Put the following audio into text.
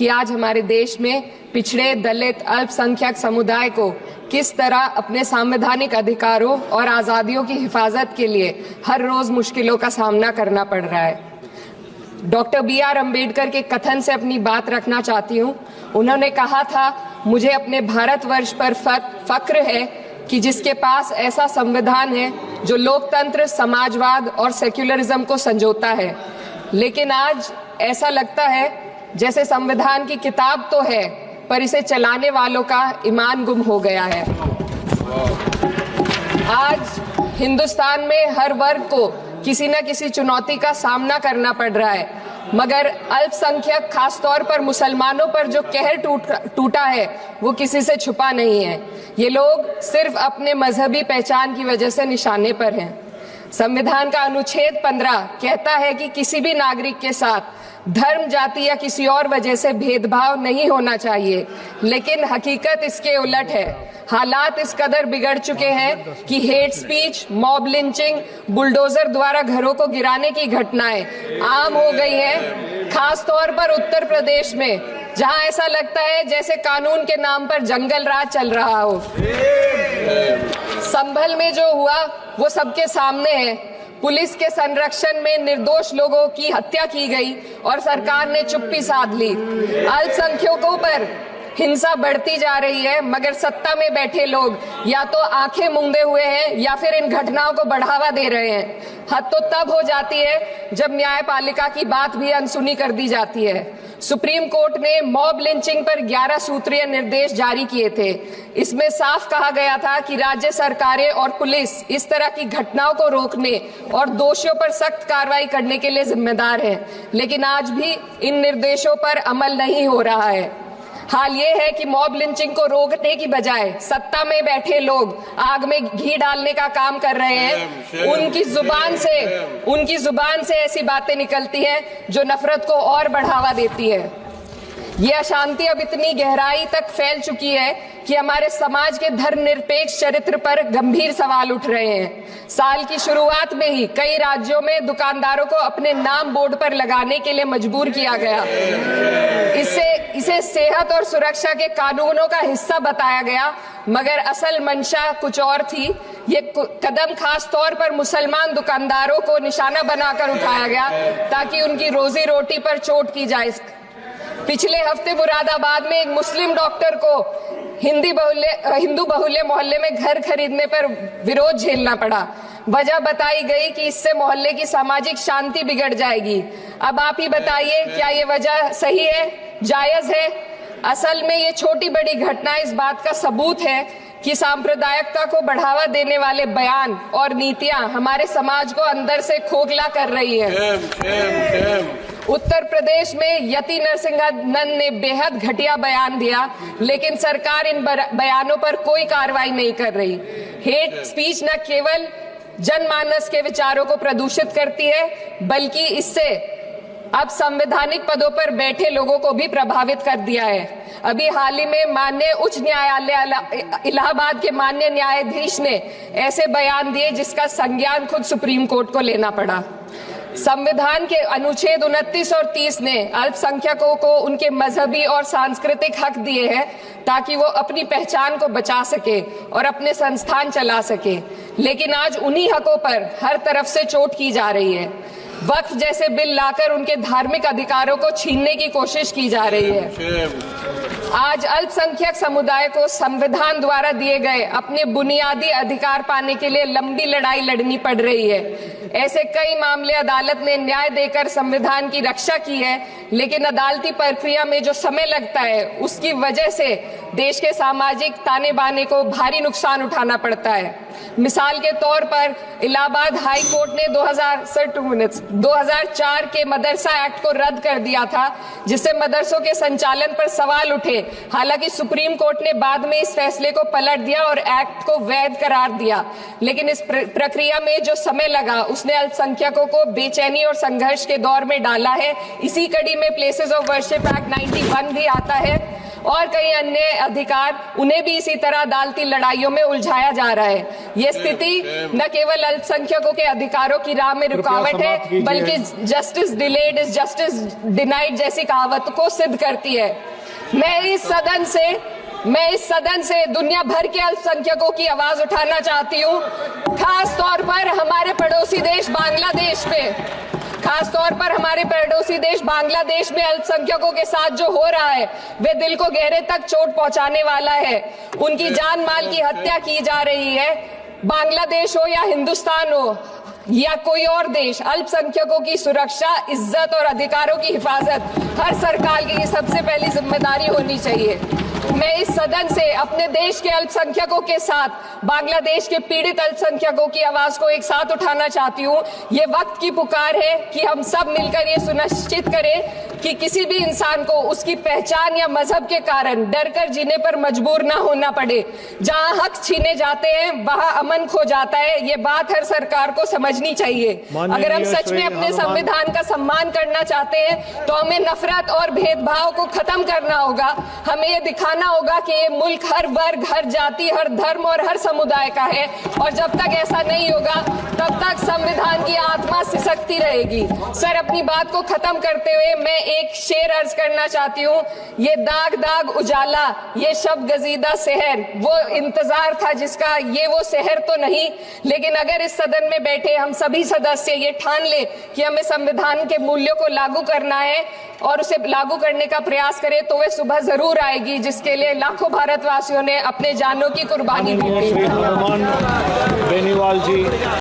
कि आज हमारे देश में पिछड़े, दलित, अल्पसंख्यक समुदाय को किस तरह अपने संवैधानिक अधिकारों और आजादियों की हिफाजत के लिए हर रोज मुश्किलों का सामना करना पड़ रहा है। Doctor B.R. अम्बेडकर के कथन से अपनी बात रखना चाहती हूँ। उन्होंने कहा था, मुझे अपने भारतवर्ष पर फक्र है कि जिसके पास ऐसा संविधान है जो लोकतंत्र, समाजवाद और सेक्युलरिज्म को संजोता है। लेकिन आज ऐसा लगता है जैसे संविधान की किताब तो है, पर इसे चलाने वालों का ईमान गुम हो गया है। आज हिंदुस्तान में हर वर्ग को किसी न किसी चुनौती का सामना करना पड़ रहा है, मगर अल्पसंख्यक, खासतौर पर मुसलमानों पर जो कहर टूटा है वो किसी से छुपा नहीं है। ये लोग सिर्फ अपने मजहबी पहचान की वजह से निशाने पर हैं। संविधान का अनुच्छेद 15 कहता है कि किसी भी नागरिक के साथ धर्म, जाति या किसी और वजह से भेदभाव नहीं होना चाहिए, लेकिन हकीकत इसके उलट है। हालात इस कदर बिगड़ चुके हैं कि hate speech, mob lynching, bulldozer द्वारा घरों को गिराने की घटनाएं आम हो गई हैं, खास तौर पर उत्तर प्रदेश में, जहां ऐसा लगता है जैसे कानून के नाम पर जंगल राज चल रहा हो। संभल में जो हुआ वो सबके सामने है। पुलिस के संरक्षण में निर्दोष लोगों की हत्या की गई और सरकार ने चुप्पी साध ली। अल्पसंख्यकों पर हिंसा बढ़ती जा रही है, मगर सत्ता में बैठे लोग या तो आंखें मूंदे हुए हैं या फिर इन घटनाओं को बढ़ावा दे रहे हैं। हद तो तब हो जाती है जब न्यायपालिका की बात भी अनसुनी कर दी जाती है। सुप्रीम कोर्ट ने मॉब लिंचिंग पर 11 सूत्रीय निर्देश जारी किए थे। इसमें साफ कहा गया था कि राज्य सरकारें और पुलिस इस तरह की घटनाओं को रोकने और दोषियों पर सख्त कार्रवाई करने के लिए जिम्मेदार है, लेकिन आज भी इन निर्देशों पर अमल नहीं हो रहा है। हाल ये है कि मॉब लिंचिंग को रोकने की बजाय सत्ता में बैठे लोग आग में घी डालने का काम कर रहे हैं। उनकी जुबान से ऐसी बातें निकलती हैं जो नफरत को और बढ़ावा देती है। ये अशांति अब इतनी गहराई तक फैल चुकी है कि हमारे समाज के धर्मनिरपेक्ष चरित्र पर गंभीर सवाल उठ रहे हैं। साल की शुरुआत में ही कई राज्यों में दुकानदारों को अपने नाम बोर्ड पर लगाने के लिए मजबूर किया गया। इसे सेहत और सुरक्षा के कानूनों का हिस्सा बताया गया, मगर असल मंशा कुछ और थी। ये कदम खास तौर पर मुसलमान दुकानदारों को निशाना बनाकर उठाया गया ताकि उनकी रोजी रोटी पर चोट की जाए। पिछले हफ्ते मुरादाबाद में एक मुस्लिम डॉक्टर को हिंदू बहुल्य मोहल्ले में घर खरीदने पर विरोध झेलना पड़ा। वजह बताई गई कि इससे मोहल्ले की सामाजिक शांति बिगड़ जाएगी। अब आप ही बताइए, क्या ये वजह सही है, जायज है? असल में ये छोटी बड़ी घटना इस बात का सबूत है कि सांप्रदायिकता को बढ़ावा देने वाले बयान और नीतियां हमारे समाज को अंदर से खोखला कर रही है। उत्तर प्रदेश में यति नरसिंहन ने बेहद घटिया बयान दिया, लेकिन सरकार इन बयानों पर कोई कार्रवाई नहीं कर रही। हेट स्पीच न केवल जनमानस के विचारों को प्रदूषित करती है, बल्कि इससे अब संवैधानिक पदों पर बैठे लोगों को भी प्रभावित कर दिया है। अभी हाल ही में माननीय उच्च न्यायालय इलाहाबाद के माननीय न्यायाधीश ने ऐसे बयान दिए जिसका संज्ञान खुद सुप्रीम कोर्ट को लेना पड़ा। संविधान के अनुच्छेद 29 और 30 ने अल्पसंख्यकों को उनके मजहबी और सांस्कृतिक हक दिए हैं ताकि वो अपनी पहचान को बचा सके और अपने संस्थान चला सके, लेकिन आज उन्हीं हकों पर हर तरफ से चोट की जा रही है। वक्फ जैसे बिल लाकर उनके धार्मिक अधिकारों को छीनने की कोशिश की जा रही है। आज अल्पसंख्यक समुदाय को संविधान द्वारा दिए गए अपने बुनियादी अधिकार पाने के लिए लंबी लड़ाई लड़नी पड़ रही है। ऐसे कई मामले अदालत ने न्याय देकर संविधान की रक्षा की है, लेकिन अदालती प्रक्रिया में जो समय लगता है उसकी वजह से देश के सामाजिक ताने बाने को भारी नुकसान उठाना पड़ता है। मिसाल के तौर पर इलाहाबाद हाई कोर्ट ने 2004 के मदरसा एक्ट को रद्द कर दिया था, जिससे मदरसों के संचालन पर सवाल उठे। हालांकि सुप्रीम कोर्ट ने बाद में इस फैसले को पलट दिया और एक्ट को वैध करार दिया, लेकिन इस प्रक्रिया में जो समय लगा उसने अल्पसंख्यकों को बेचैनी और संघर्ष के दौर में डाला है। इसी कड़ी में प्लेसेस ऑफ वर्शिप एक्ट 91 भी आता है। और कई अन्य अधिकार, उन्हें भी इसी तरह अदालती लड़ाइयों में उलझाया जा रहा है। ये स्थिति न केवल अल्पसंख्यकों के अधिकारों की राह में रुकावट है, बल्कि justice delayed is justice denied जैसी कहावत को सिद्ध करती है। मैं इस सदन से दुनिया भर के अल्पसंख्यकों की आवाज उठाना चाहती हूँ, खास तौर पर हमारे पड़ोसी देश बांग्लादेश में अल्पसंख्यकों के साथ जो हो रहा है वे दिल को गहरे तक चोट पहुंचाने वाला है। उनकी जान माल की हत्या की जा रही है। बांग्लादेश हो या हिंदुस्तान हो या कोई और देश, अल्पसंख्यकों की सुरक्षा, इज्जत और अधिकारों की हिफाजत हर सरकार की सबसे पहली जिम्मेदारी होनी चाहिए। मैं इस सदन से अपने देश के अल्पसंख्यकों के साथ बांग्लादेश के पीड़ित अल्पसंख्यकों की आवाज को एक साथ उठाना चाहती हूँ। ये वक्त की पुकार है कि हम सब मिलकर ये सुनिश्चित करें कि किसी भी इंसान को उसकी पहचान या मजहब के कारण डरकर जीने पर मजबूर ना होना पड़े। जहां हक छीने जाते हैं वहां अमन खो जाता है। ये बात हर सरकार को समझनी चाहिए। अगर हम सच में अपने संविधान का सम्मान करना चाहते हैं तो हमें नफरत और भेदभाव को खत्म करना होगा। हमें ये दिखाना होगा कि ये मुल्क हर वर्ग, हर जाति, हर धर्म और हर समुदाय का है, और जब तक ऐसा नहीं होगा तब तक संविधान की आत्मा सिसकती रहेगी। सर, अपनी बात को खत्म करते हुए मैं एक शेर अर्ज करना चाहती हूँ। ये दाग दाग उजाला, ये शब गजीदा शहर, वो इंतजार था जिसका, ये वो शहर तो नहीं। लेकिन अगर इस सदन में बैठे हम सभी सदस्य ये ठान ले कि हमें संविधान के मूल्यों को लागू करना है और उसे लागू करने का प्रयास करें, तो वह सुबह जरूर आएगी जिसके लिए लाखों भारतवासियों ने अपने जानों की कुर्बानी दी थी।